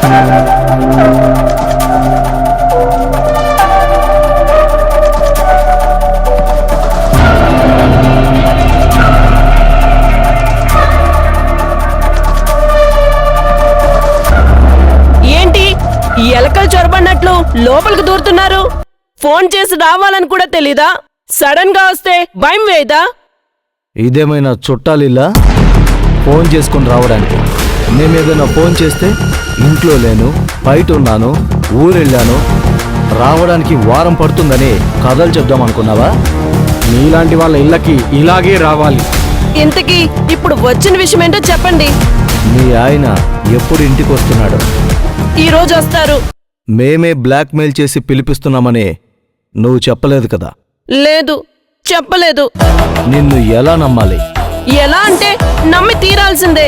ఏంటి ఎలకలు చొరబడినట్లు లోపలికి దూరుతున్నారు? ఫోన్ చేసి రావాలని కూడా తెలీదా? సడన్ గా వస్తే భయం వేయదా? ఇదేమైనా చుట్టాలిల్లా ఫోన్ చేసుకుని రావడానికి? మేమేదైనా ఫోన్ చేస్తే ఇంట్లో లేను, బయట ఉన్నాను, ఊరెళ్ళాను, రావడానికి వారం పడుతుందని కథలు చెప్దాం అనుకున్నావా? నీలాంటి వాళ్ళ ఇళ్ళకి ఇలాగే రావాలి. ఇంతకీ ఇప్పుడు వచ్చిన విషయం ఏంటో చెప్పండి. మీ ఆయన ఎప్పుడు ఇంటికి వస్తున్నాడు? ఈ రోజు వస్తారు. మేమే బ్లాక్మెయిల్ చేసి పిలిపిస్తున్నామని నువ్వు చెప్పలేదు కదా? లేదు, చెప్పలేదు. నిన్ను ఎలా నమ్మాలి? ఎలా అంటే నమ్మి తీరాల్సిందే.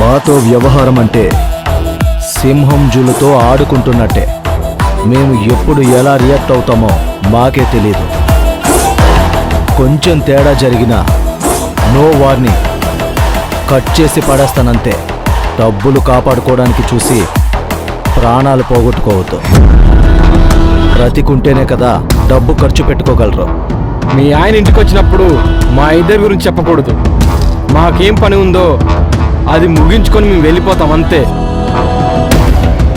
మాతో వ్యవహారం అంటే సింహం జూలతో ఆడుకుంటున్నట్టే. మేము ఎప్పుడు ఎలా రియాక్ట్ అవుతామో మాకే తెలీదు. కొంచెం తేడా జరిగినా నో వార్నింగ్, కట్ చేసి పడేస్తానంతే. డబ్బులు కాపాడుకోవడానికి చూసి ప్రాణాలు పోగొట్టుకోవద్దు. బ్రతికుంటేనే కదా డబ్బు ఖర్చు పెట్టుకోగలరు. మీ ఆయన ఇంటికి వచ్చినప్పుడు మా ఇద్దరి గురించి చెప్పకూడదు. మాకేం పని ఉందో అది ముగించుకొని మేము వెళ్ళిపోతాం అంతే.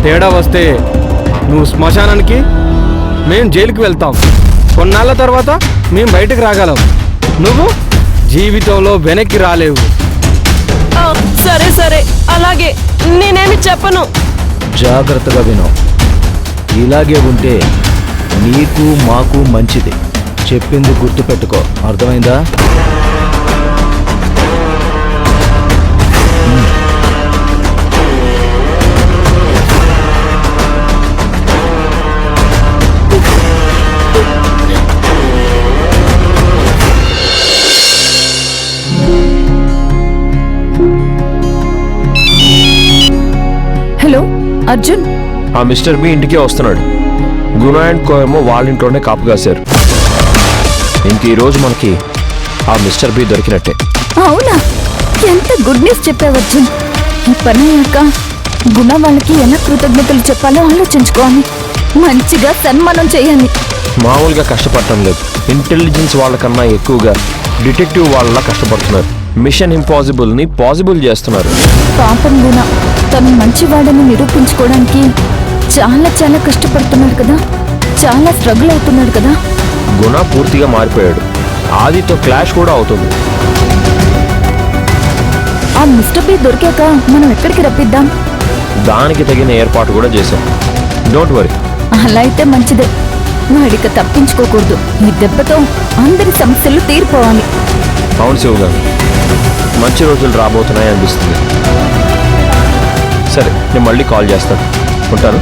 తేడా వస్తే నువ్వు శ్మశానానికి, మేము జైలుకి వెళ్తాం. కొన్నాళ్ళ తర్వాత మేము బయటకు రాగలం. నువ్వు జీవితంలో వెనక్కి రాలేవు. సరే సరే, అలాగే. నేనేమి చెప్పను. జాగ్రత్తగా విను. ఇలాగే ఉంటే నీకు మాకు మంచిది. చెప్పింది గుర్తుపెట్టుకో, అర్థమైందా? హలో అర్జున్. ఆ మిస్టర్ బి ఇంటికే వస్తున్నాడు. గుణ అండ్ కో ఏమో వాళ్ళ ఇంట్లోనే కాపు కాశారు. ఇంక ఈరోజు మనకి ఆ మిస్టర్ బి దొరికినట్టే. అవునా? ఎంత గుడ్ న్యూస్ చెప్పావు అర్జున్. ఈ పని అయ్యాక గుణ వాళ్ళకి ఎలా కృతజ్ఞతలు చెప్పాలో ఆలోచించుకోవాలి. మంచిగా సన్మానం చేయాలి. మామూలుగా కష్టపడటం లేదు, ఇంటెలిజెన్స్ వాళ్ళకన్నా ఎక్కువగా డిటెక్టివ్ వాళ్ళలా కష్టపడుతున్నారు. మిషన్ ఇంపాసిబుల్ ని పాసిబుల్ చేస్తున్నారు. పాపం గుణ తను మంచివాడని నిరూపించుకోవడానికి చాలా చాలా కష్టపడుతున్నాడు కదా, చాలా స్ట్రగుల్ అవుతున్నాడు కదా. గుణ పూర్తిగా మారిపోయాడు. ఆదితో క్లాష్ కూడా అవుతుంది. ఆ మిస్టర్ బి దొరికాక మనం ఎక్కడికి రప్పిద్దాం? దానికి తగిన ఏర్పాటు కూడా చేశాం. Don't worry. అలా అయితే మంచిదే. వాడిక తప్పించుకోకూడదు. ఈ దెబ్బతో అందరి సమస్యలు తీరిపోవాలి. అవును శివ గారు, మంచి రోజులు రాబోతున్నాయి అనిపిస్తుంది. సరే, నేను మళ్ళీ కాల్ చేస్తాను. ఉంటాను.